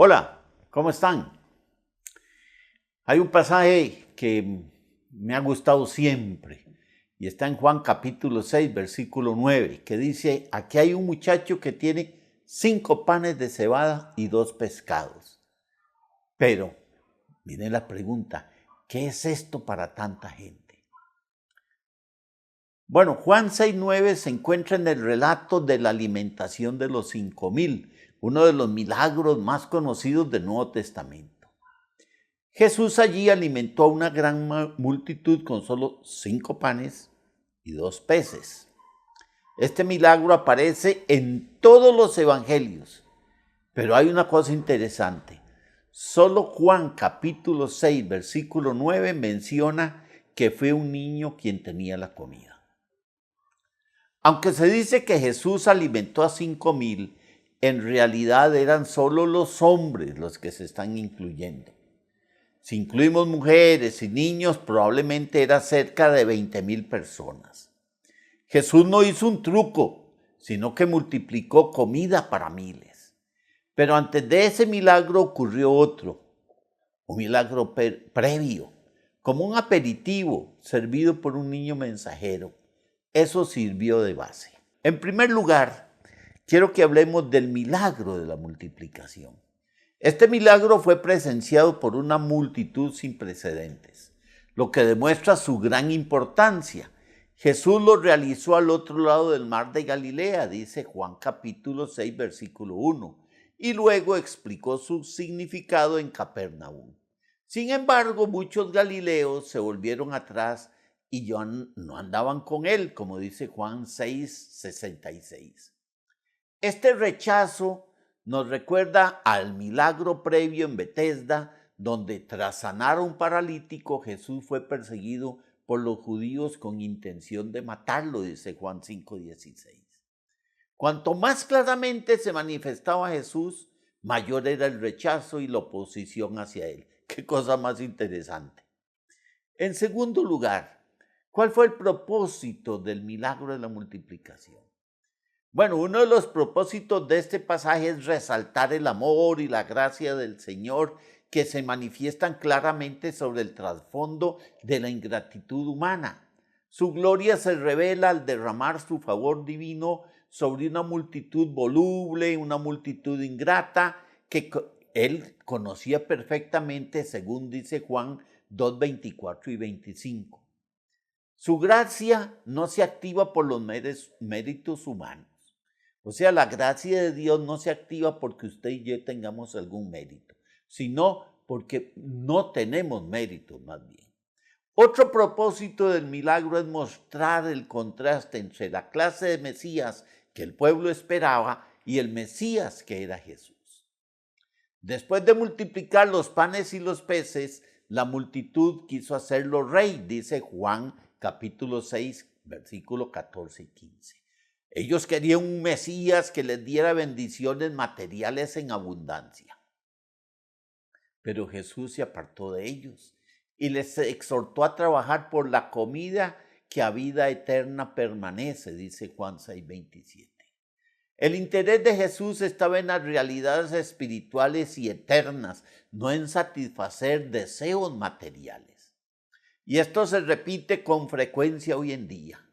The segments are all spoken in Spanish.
Hola, ¿cómo están? Hay un pasaje que me ha gustado siempre y está en Juan capítulo 6, versículo 9, que dice, aquí hay un muchacho que tiene 5 panes de cebada y 2 pescados. Pero, miren la pregunta, ¿qué es esto para tanta gente? Bueno, Juan 6:9 se encuentra en el relato de la alimentación de los 5,000, uno de los milagros más conocidos del Nuevo Testamento. Jesús allí alimentó a una gran multitud con solo 5 panes y 2 peces. Este milagro aparece en todos los evangelios, pero hay una cosa interesante. Solo Juan capítulo 6, versículo 9 menciona que fue un niño quien tenía la comida. Aunque se dice que Jesús alimentó a 5,000, en realidad eran solo los hombres los que se están incluyendo. Si incluimos mujeres y niños, probablemente era cerca de 20,000 personas. Jesús no hizo un truco, sino que multiplicó comida para miles. Pero antes de ese milagro ocurrió otro, un milagro previo, como un aperitivo servido por un niño mensajero. Eso sirvió de base. En primer lugar, quiero que hablemos del milagro de la multiplicación. Este milagro fue presenciado por una multitud sin precedentes, lo que demuestra su gran importancia. Jesús lo realizó al otro lado del mar de Galilea, dice Juan capítulo 6, versículo 1, y luego explicó su significado en Capernaum. Sin embargo, muchos galileos se volvieron atrás y ya no andaban con él, como dice Juan 6, 66. Este rechazo nos recuerda al milagro previo en Betesda, donde tras sanar a un paralítico, Jesús fue perseguido por los judíos con intención de matarlo, dice Juan 5:16. Cuanto más claramente se manifestaba Jesús, mayor era el rechazo y la oposición hacia él. Qué cosa más interesante. En segundo lugar, ¿cuál fue el propósito del milagro de la multiplicación? Bueno, uno de los propósitos de este pasaje es resaltar el amor y la gracia del Señor que se manifiestan claramente sobre el trasfondo de la ingratitud humana. Su gloria se revela al derramar su favor divino sobre una multitud voluble, una multitud ingrata que él conocía perfectamente, según dice Juan 2, 24 y 25. Su gracia no se activa por los méritos humanos. O sea, la gracia de Dios no se activa porque usted y yo tengamos algún mérito, sino porque no tenemos méritos más bien. Otro propósito del milagro es mostrar el contraste entre la clase de Mesías que el pueblo esperaba y el Mesías que era Jesús. Después de multiplicar los panes y los peces, la multitud quiso hacerlo rey, dice Juan capítulo 6, versículo 14 y 15. Ellos querían un Mesías que les diera bendiciones materiales en abundancia. Pero Jesús se apartó de ellos y les exhortó a trabajar por la comida que a vida eterna permanece, dice Juan 6:27. El interés de Jesús estaba en las realidades espirituales y eternas, no en satisfacer deseos materiales. Y esto se repite con frecuencia hoy en día.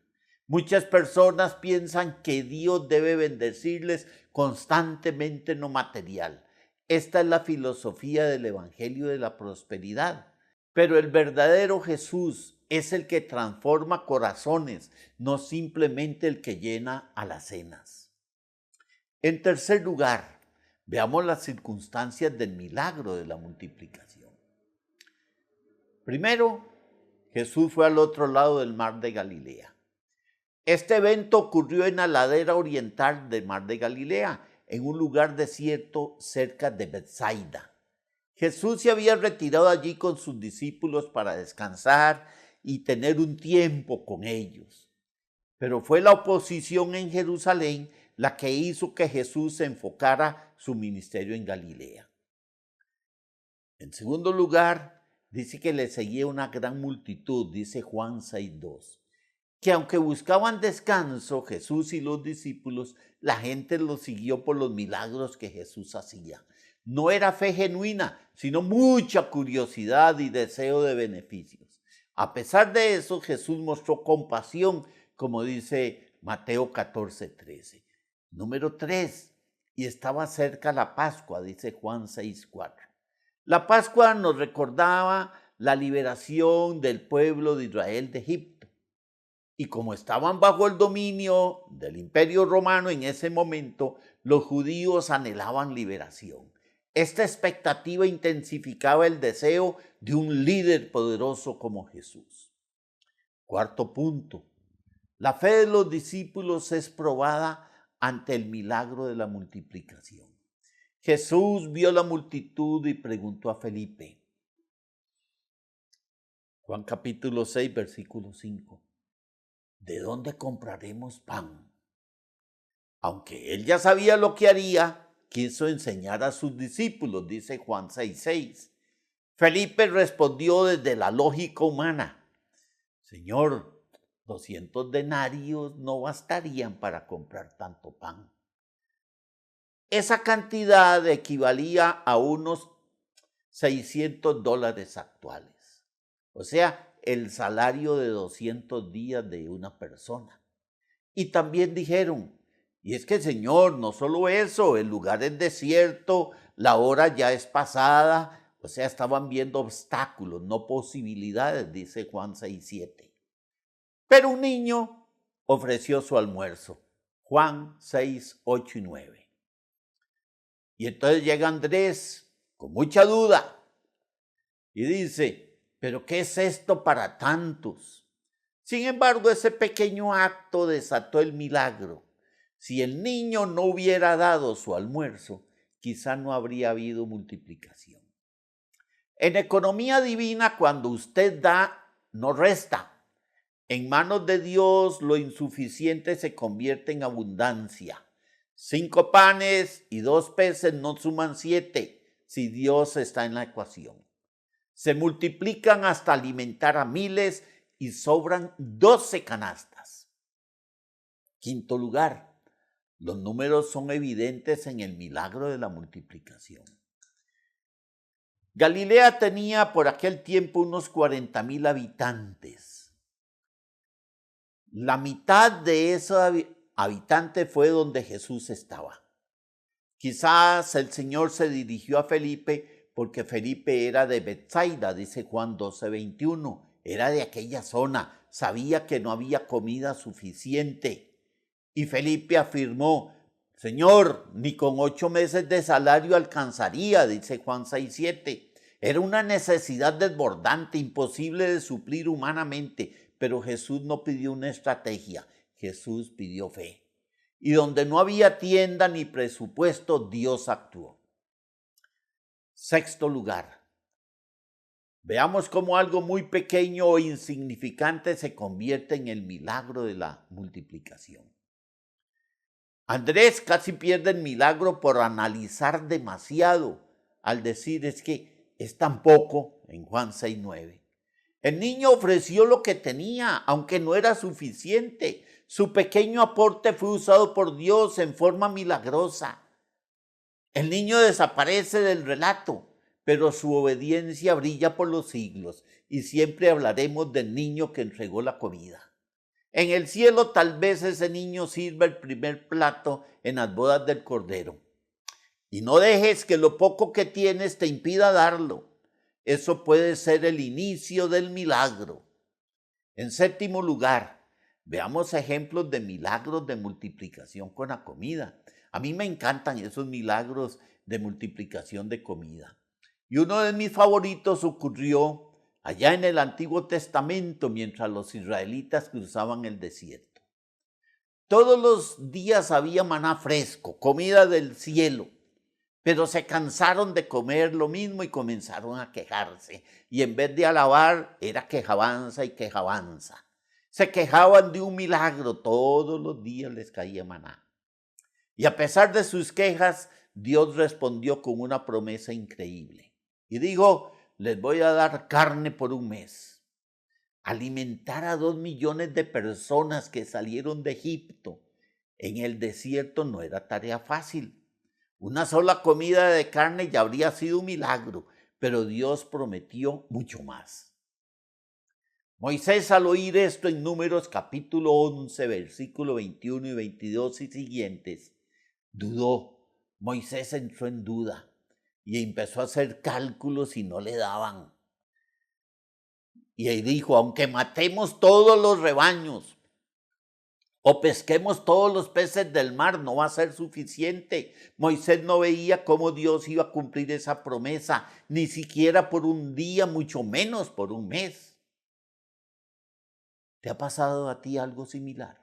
Muchas personas piensan que Dios debe bendecirles constantemente en lo material. Esta es la filosofía del Evangelio de la prosperidad. Pero el verdadero Jesús es el que transforma corazones, no simplemente el que llena alacenas. En tercer lugar, veamos las circunstancias del milagro de la multiplicación. Primero, Jesús fue al otro lado del mar de Galilea. Este evento ocurrió en la ladera oriental del mar de Galilea, en un lugar desierto cerca de Betsaida. Jesús se había retirado allí con sus discípulos para descansar y tener un tiempo con ellos. Pero fue la oposición en Jerusalén la que hizo que Jesús se enfocara su ministerio en Galilea. En segundo lugar, dice que le seguía una gran multitud, dice Juan 6:2. Que aunque buscaban descanso, Jesús y los discípulos, la gente los siguió por los milagros que Jesús hacía. No era fe genuina, sino mucha curiosidad y deseo de beneficios. A pesar de eso, Jesús mostró compasión, como dice Mateo 14:13. Número 3, y estaba cerca la Pascua, dice Juan 6:4. La Pascua nos recordaba la liberación del pueblo de Israel de Egipto. Y como estaban bajo el dominio del Imperio Romano en ese momento, los judíos anhelaban liberación. Esta expectativa intensificaba el deseo de un líder poderoso como Jesús. Cuarto punto, la fe de los discípulos es probada ante el milagro de la multiplicación. Jesús vio la multitud y preguntó a Felipe. Juan capítulo 6, versículo 5. ¿De dónde compraremos pan? Aunque él ya sabía lo que haría, quiso enseñar a sus discípulos, dice Juan 6:6. Felipe respondió desde la lógica humana. Señor, 200 denarios no bastarían para comprar tanto pan. Esa cantidad equivalía a unos $600 actuales. O sea, el salario de 200 días de una persona. Y también dijeron, y es que Señor, no solo eso, el lugar es desierto, la hora ya es pasada, o sea, estaban viendo obstáculos, no posibilidades, dice Juan 6:7. Pero un niño ofreció su almuerzo, Juan 6:8 y 9. Y entonces llega Andrés con mucha duda y dice, ¿pero qué es esto para tantos? Sin embargo, ese pequeño acto desató el milagro. Si el niño no hubiera dado su almuerzo, quizá no habría habido multiplicación. En economía divina, cuando usted da, no resta. En manos de Dios, lo insuficiente se convierte en abundancia. 5 panes y 2 peces no suman 7 si Dios está en la ecuación. Se multiplican hasta alimentar a miles y sobran 12 canastas. Quinto lugar, los números son evidentes en el milagro de la multiplicación. Galilea tenía por aquel tiempo unos 40,000 habitantes. La mitad de esos habitantes fue donde Jesús estaba. Quizás el Señor se dirigió a Felipe porque Felipe era de Betsaida, dice Juan 12:21. Era de aquella zona, sabía que no había comida suficiente. Y Felipe afirmó, Señor, ni con 8 meses de salario alcanzaría, dice Juan 6:7. Era una necesidad desbordante, imposible de suplir humanamente, pero Jesús no pidió una estrategia, Jesús pidió fe. Y donde no había tienda ni presupuesto, Dios actuó. Sexto lugar, veamos cómo algo muy pequeño o insignificante se convierte en el milagro de la multiplicación. Andrés casi pierde el milagro por analizar demasiado al decir es que es tan poco en Juan 6:9. El niño ofreció lo que tenía, aunque no era suficiente. Su pequeño aporte fue usado por Dios en forma milagrosa. El niño desaparece del relato, pero su obediencia brilla por los siglos y siempre hablaremos del niño que entregó la comida. En el cielo tal vez ese niño sirva el primer plato en las bodas del Cordero. Y no dejes que lo poco que tienes te impida darlo. Eso puede ser el inicio del milagro. En séptimo lugar, veamos ejemplos de milagros de multiplicación con la comida. A mí me encantan esos milagros de multiplicación de comida. Y uno de mis favoritos ocurrió allá en el Antiguo Testamento mientras los israelitas cruzaban el desierto. Todos los días había maná fresco, comida del cielo, pero se cansaron de comer lo mismo y comenzaron a quejarse. Y en vez de alabar, era quejabanza y quejabanza. Se quejaban de un milagro, todos los días les caía maná. Y a pesar de sus quejas, Dios respondió con una promesa increíble. Y dijo, les voy a dar carne por un mes. Alimentar a 2 millones de personas que salieron de Egipto en el desierto no era tarea fácil. Una sola comida de carne ya habría sido un milagro, pero Dios prometió mucho más. Moisés, al oír esto en Números capítulo 11, versículo 21 y 22 y siguientes, dudó. Moisés entró en duda y empezó a hacer cálculos y no le daban. Y él dijo, aunque matemos todos los rebaños o pesquemos todos los peces del mar, no va a ser suficiente. Moisés no veía cómo Dios iba a cumplir esa promesa, ni siquiera por un día, mucho menos por un mes. ¿Te ha pasado a ti algo similar?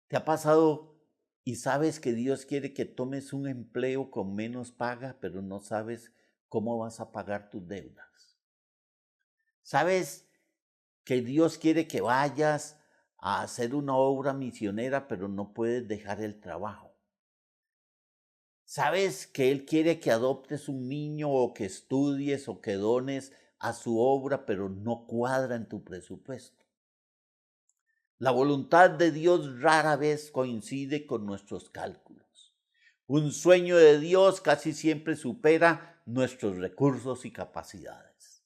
¿Te ha pasado y sabes que Dios quiere que tomes un empleo con menos paga, pero no sabes cómo vas a pagar tus deudas? ¿Sabes que Dios quiere que vayas a hacer una obra misionera, pero no puedes dejar el trabajo? ¿Sabes que Él quiere que adoptes un niño o que estudies o que dones a su obra, pero no cuadra en tu presupuesto? La voluntad de Dios rara vez coincide con nuestros cálculos. Un sueño de Dios casi siempre supera nuestros recursos y capacidades.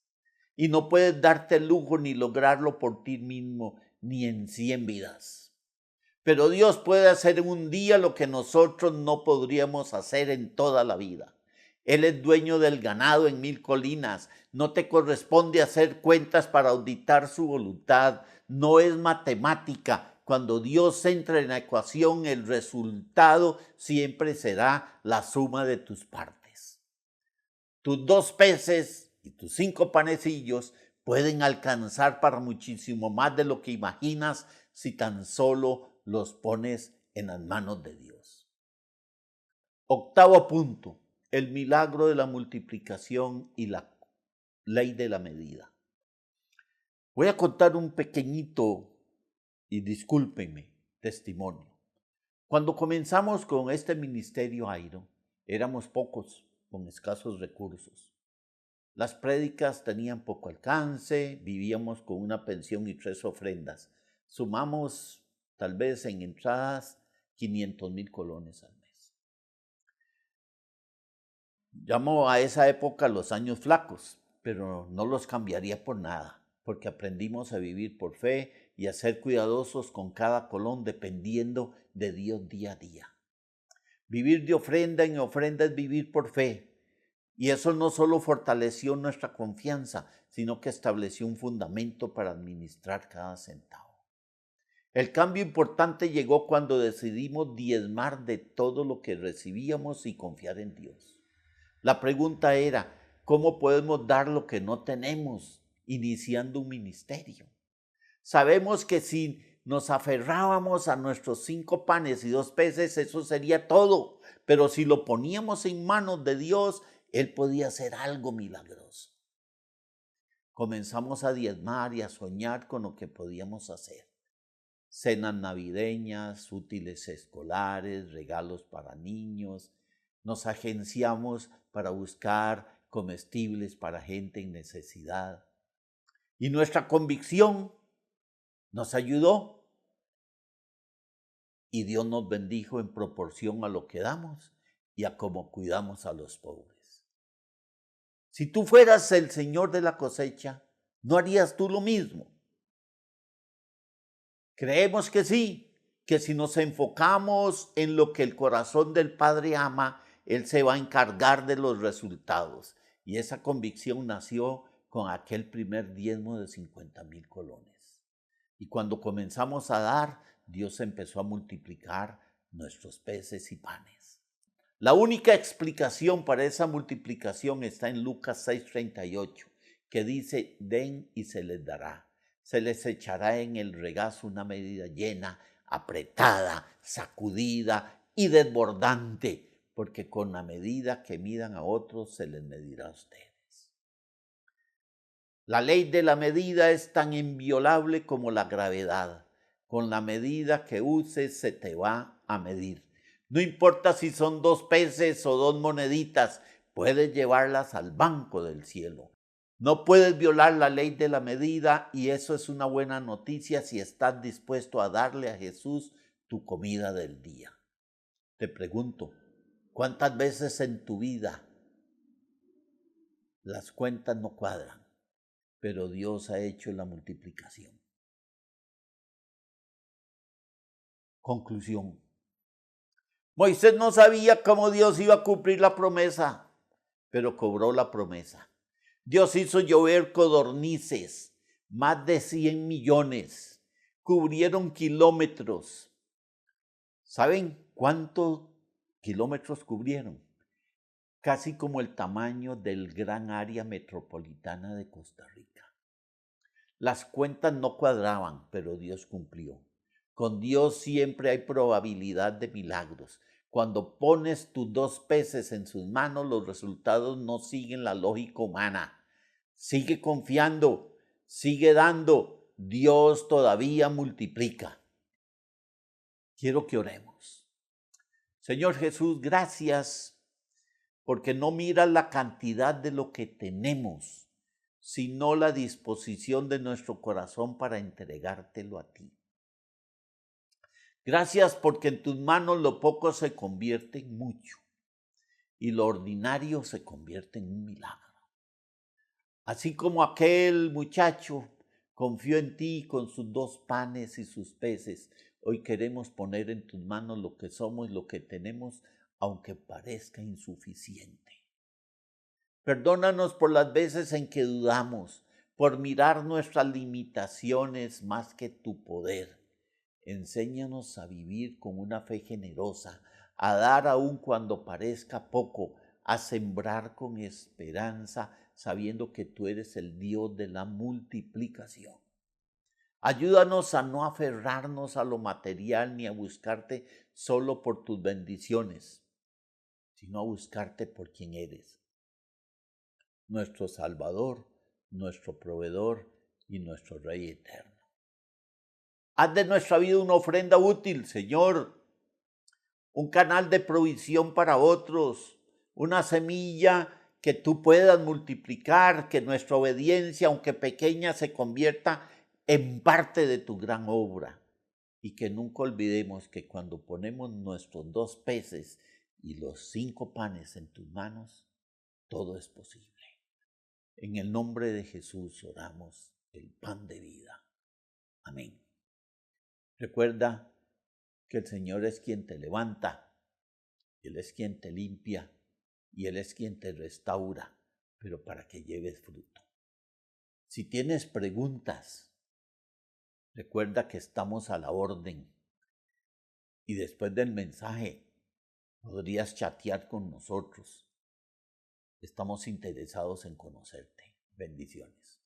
Y no puedes darte el lujo ni lograrlo por ti mismo, ni en 100 vidas. Pero Dios puede hacer en un día lo que nosotros no podríamos hacer en toda la vida. Él es dueño del ganado en 1000 colinas. No te corresponde hacer cuentas para auditar su voluntad. No es matemática. Cuando Dios entra en la ecuación, el resultado siempre será la suma de tus partes. Tus 2 peces y tus 5 panecillos pueden alcanzar para muchísimo más de lo que imaginas si tan solo los pones en las manos de Dios. Octavo punto, el milagro de la multiplicación y la ley de la medida. Voy a contar un pequeñito, y discúlpenme, testimonio. Cuando comenzamos con este ministerio Airo, éramos pocos, con escasos recursos. Las prédicas tenían poco alcance, vivíamos con una pensión y 3 ofrendas. Sumamos tal vez en entradas 500,000 colones al mes. Llamo a esa época los años flacos, pero no los cambiaría por nada, porque aprendimos a vivir por fe y a ser cuidadosos con cada colón dependiendo de Dios día a día. Vivir de ofrenda en ofrenda es vivir por fe. Y eso no solo fortaleció nuestra confianza, sino que estableció un fundamento para administrar cada centavo. El cambio importante llegó cuando decidimos diezmar de todo lo que recibíamos y confiar en Dios. La pregunta era, ¿cómo podemos dar lo que no tenemos iniciando un ministerio? Sabemos que si nos aferrábamos a nuestros 5 panes y 2 peces, eso sería todo. Pero si lo poníamos en manos de Dios, Él podía hacer algo milagroso. Comenzamos a diezmar y a soñar con lo que podíamos hacer. Cenas navideñas, útiles escolares, regalos para niños. Nos agenciamos para buscar comestibles para gente en necesidad. Y nuestra convicción nos ayudó. Y Dios nos bendijo en proporción a lo que damos y a cómo cuidamos a los pobres. Si tú fueras el Señor de la cosecha, ¿no harías tú lo mismo? Creemos que sí, que si nos enfocamos en lo que el corazón del Padre ama, Él se va a encargar de los resultados. Y esa convicción nació con aquel primer diezmo de 50,000 colones. Y cuando comenzamos a dar, Dios empezó a multiplicar nuestros peces y panes. La única explicación para esa multiplicación está en Lucas 6:38, que dice, den y se les dará. Se les echará en el regazo una medida llena, apretada, sacudida y desbordante, porque con la medida que midan a otros se les medirá a ustedes. La ley de la medida es tan inviolable como la gravedad. Con la medida que uses se te va a medir. No importa si son 2 peces o 2 moneditas, puedes llevarlas al banco del cielo. No puedes violar la ley de la medida y eso es una buena noticia si estás dispuesto a darle a Jesús tu comida del día. Te pregunto, ¿cuántas veces en tu vida las cuentas no cuadran, pero Dios ha hecho la multiplicación? Conclusión. Moisés no sabía cómo Dios iba a cumplir la promesa, pero cobró la promesa. Dios hizo llover codornices, más de 100 millones, cubrieron kilómetros. ¿Saben cuántos kilómetros cubrieron? Casi como el tamaño del gran área metropolitana de Costa Rica. Las cuentas no cuadraban, pero Dios cumplió. Con Dios siempre hay probabilidad de milagros. Cuando pones tus 2 peces en sus manos, los resultados no siguen la lógica humana. Sigue confiando, sigue dando. Dios todavía multiplica. Quiero que oremos. Señor Jesús, gracias porque no miras la cantidad de lo que tenemos, sino la disposición de nuestro corazón para entregártelo a ti. Gracias porque en tus manos lo poco se convierte en mucho y lo ordinario se convierte en un milagro. Así como aquel muchacho confió en ti con sus 2 panes y sus peces, hoy queremos poner en tus manos lo que somos y lo que tenemos, aunque parezca insuficiente. Perdónanos por las veces en que dudamos, por mirar nuestras limitaciones más que tu poder. Enséñanos a vivir con una fe generosa, a dar aun cuando parezca poco, a sembrar con esperanza, sabiendo que tú eres el Dios de la multiplicación. Ayúdanos a no aferrarnos a lo material ni a buscarte solo por tus bendiciones, sino a buscarte por quien eres, nuestro Salvador, nuestro proveedor y nuestro Rey eterno. Haz de nuestra vida una ofrenda útil, Señor, un canal de provisión para otros, una semilla que tú puedas multiplicar, que nuestra obediencia, aunque pequeña, se convierta en parte de tu gran obra. Y que nunca olvidemos que cuando ponemos nuestros 2 peces y los 5 panes en tus manos, todo es posible. En el nombre de Jesús oramos, el pan de vida. Amén. Recuerda que el Señor es quien te levanta, Él es quien te limpia y Él es quien te restaura, pero para que lleves fruto. Si tienes preguntas, recuerda que estamos a la orden y después del mensaje podrías chatear con nosotros. Estamos interesados en conocerte. Bendiciones.